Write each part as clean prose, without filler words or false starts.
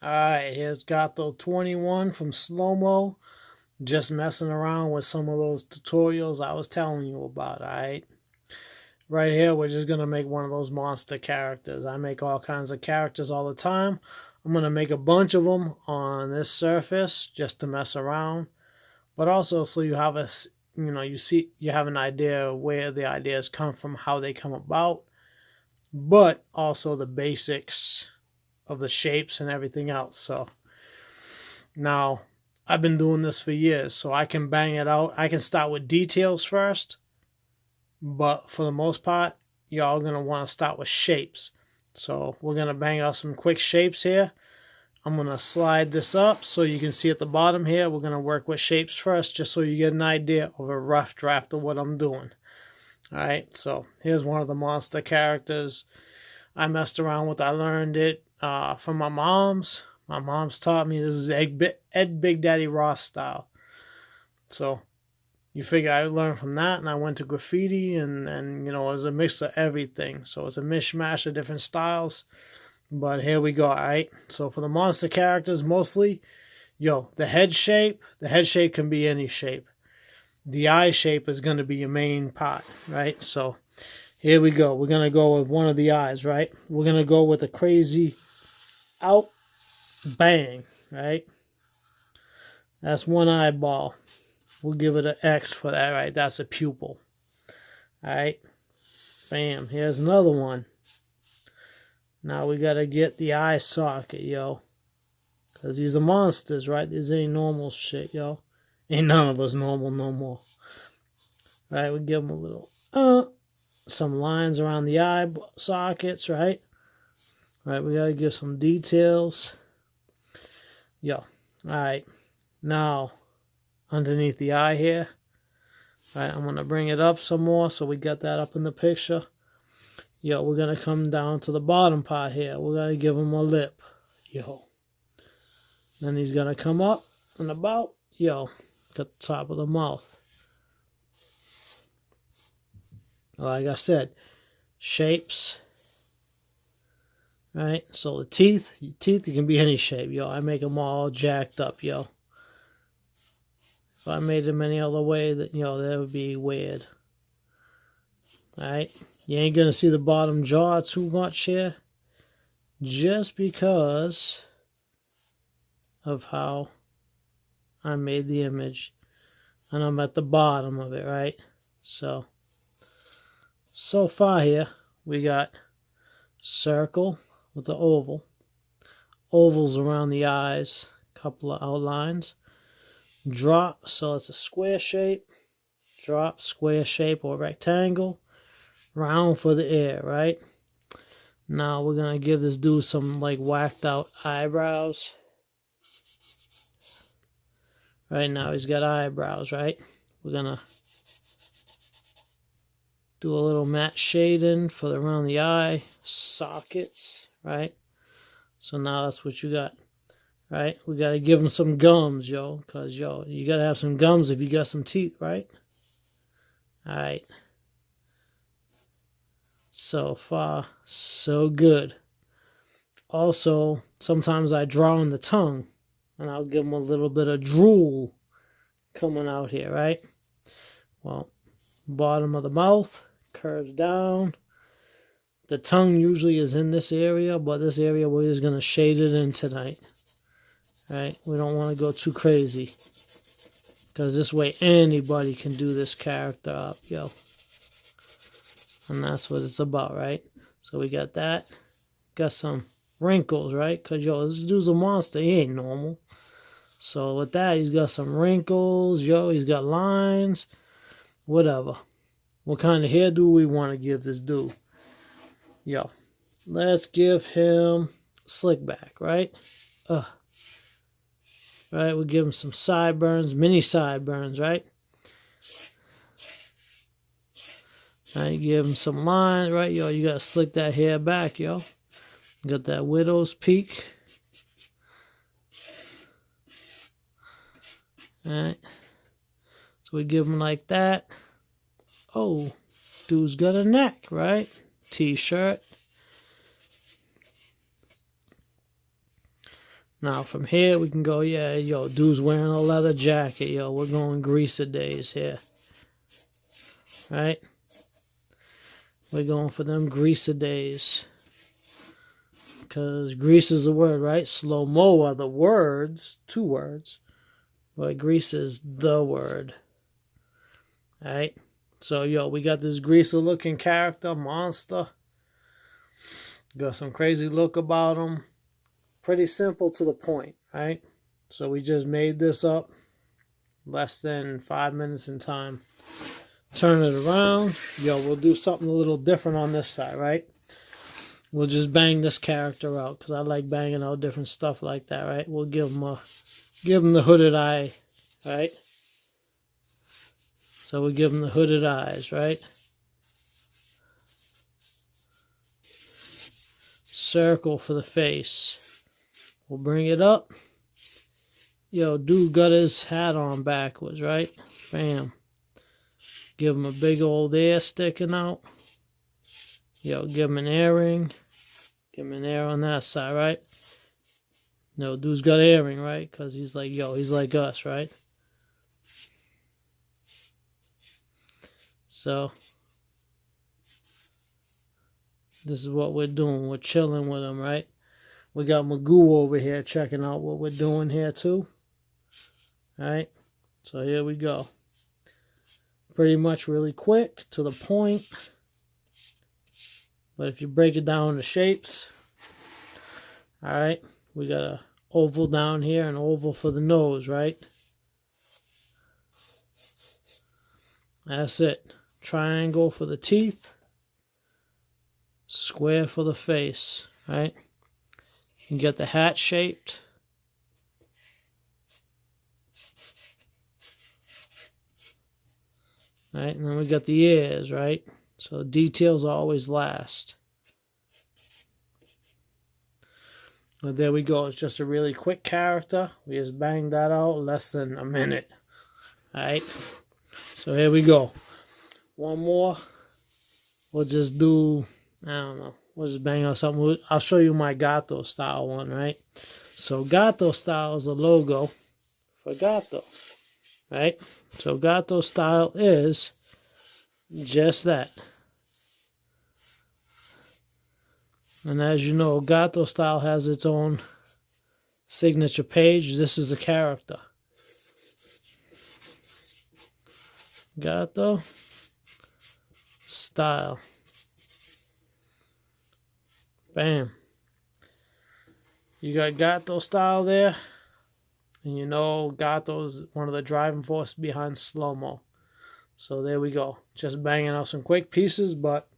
Alright, here's Gothel 21 from Slow Mo. Just messing around with some of those tutorials I was telling you about, alright? Right here, we're just going to make one of those monster characters. I make all kinds of characters all the time. I'm going to make a bunch of them on this surface just to mess around. But also so you have you have an idea where the ideas come from, how they come about. But also the basics of the shapes and everything else. So now I've been doing this for years, so I can bang it out. I can start with details first, but for the most part, y'all gonna want to start with shapes. So we're gonna bang out some quick shapes here. I'm gonna slide this up so you can see at the bottom here. We're gonna work with shapes first, just so you get an idea of a rough draft of what I'm doing. Alright, so here's one of the monster characters I messed around with. I learned it from my mom's. My mom's taught me this is Ed Big Daddy Ross style. So you figure I learned from that, and I went to graffiti, and it was a mix of everything. So it's a mishmash of different styles. But here we go, all right? So for the monster characters, mostly, the head shape can be any shape. The eye shape is going to be your main part, right? So here we go. We're going to go with one of the eyes, right? We're going to go with a crazy out bang, right? That's one eyeball. We'll give it an X for that, right? That's a pupil. All right. Bam. Here's another one. Now we got to get the eye socket, yo. Because these are monsters, right? This ain't normal shit, yo. Ain't none of us normal no more. All right, we give them a little, some lines around the eye sockets, right? All right, we got to give some details. Yo. All right. Now, underneath the eye here. All right, I'm going to bring it up some more so we got that up in the picture. Yo, we're going to come down to the bottom part here. We're going to give him a lip. Yo. Then he's going to come up and about. Yo, got the top of the mouth. Like I said, shapes. Right? So the teeth, you can be any shape, yo. I make them all jacked up, yo. If I made them any other way, that that would be weird. Alright? You ain't gonna see the bottom jaw too much here. Just because of how I made the image. And I'm at the bottom of it, right? So far here, we got circle with the oval. Ovals around the eyes. Couple of outlines. Drop, so it's a square shape. Drop, square shape or rectangle. Round for the ear, right? Now we're going to give this dude some like whacked out eyebrows. Right now he's got eyebrows, right? We're going to do a little matte shading for around the eye sockets, right? So now that's what you got. Right? We got to give him some gums, yo. Because, you got to have some gums if you got some teeth, right? Alright. So far, so good. Also, sometimes I draw on the tongue. And I'll give him a little bit of drool coming out here, right? Well, bottom of the mouth curves down. The tongue usually is in this area, but this area we're just going to shade it in tonight. Right? We don't want to go too crazy. Because this way anybody can do this character up, yo. And that's what it's about, right? So we got that. Got some wrinkles, right? Because, this dude's a monster. He ain't normal. So with that, he's got some wrinkles, he's got lines. Whatever. What kind of hairdo we want to give this dude? Yo. Let's give him slick back, right? Right, we'll give him some sideburns, mini sideburns, right? Right, give him some lines, right? Yo, you gotta slick that hair back, yo. Got that widow's peak. Alright. So we give him like that. Oh, dude's got a neck, right? T-shirt. Now from here we can go, yeah, yo, dude's wearing a leather jacket, yo, we're going greaser days here. Right? We're going for them greaser days. Because grease is the word, right? Slow-mo are the words, 2 words. But grease is the word. Alright? So, yo, we got this greaser-looking character, monster. Got some crazy look about him. Pretty simple to the point, right? So we just made this up. Less than 5 minutes in time. Turn it around. Yo, we'll do something a little different on this side, right? We'll just bang this character out because I like banging out different stuff like that, right? We'll give him the hooded eye, right? So we'll give him the hooded eyes, right? Circle for the face. We'll bring it up. Yo, dude got his hat on backwards, right? Bam. Give him a big old ear sticking out. Yo, give him an earring. Give him an ear on that side, right? No, dude's got earring, right? Because he's like, yo, he's like us, right? So, this is what we're doing. We're chilling with him, right? We got Magoo over here checking out what we're doing here, too. All right? So, here we go. Pretty much really quick, to the point. But if you break it down into shapes, all right, we got an oval down here, an oval for the nose, right? That's it. Triangle for the teeth. Square for the face, right? You get the hat shaped. Right, and then we got the ears, right? So details always last. But there we go. It's just a really quick character. We just banged that out less than a minute. Alright. So here we go. One more. We'll just do, I don't know. We'll just bang out something. I'll show you my Gato style one, right? So Gato style is a logo for Gato. Right? So Gato style is just that. And as you know, Gato style has its own signature page. This is a character. Gato style. Bam. You got Gato style there. And you know Gato is one of the driving forces behind slow-mo. So there we go. Just banging out some quick pieces, but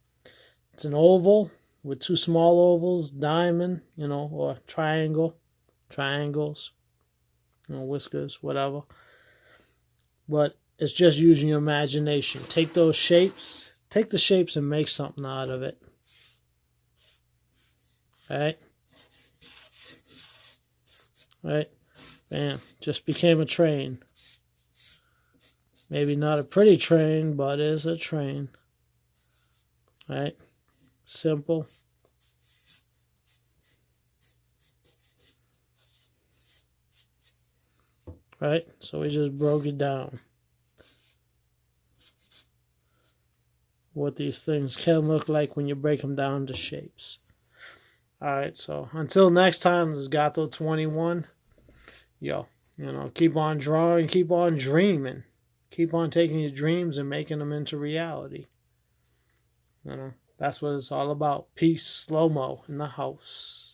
it's an oval with 2 small ovals, diamond, you know, or triangle, triangles, you know, whiskers, whatever. But it's just using your imagination. Take those shapes, take the shapes and make something out of it. Right? Right? Bam. Just became a train. Maybe not a pretty train, but is a train. Right? Simple. Right? So we just broke it down. What these things can look like when you break them down to shapes. Alright, so until next time, this is Gato 21. Yo, you know, keep on drawing, keep on dreaming. Keep on taking your dreams and making them into reality. You know, that's what it's all about. Peace, slow-mo in the house.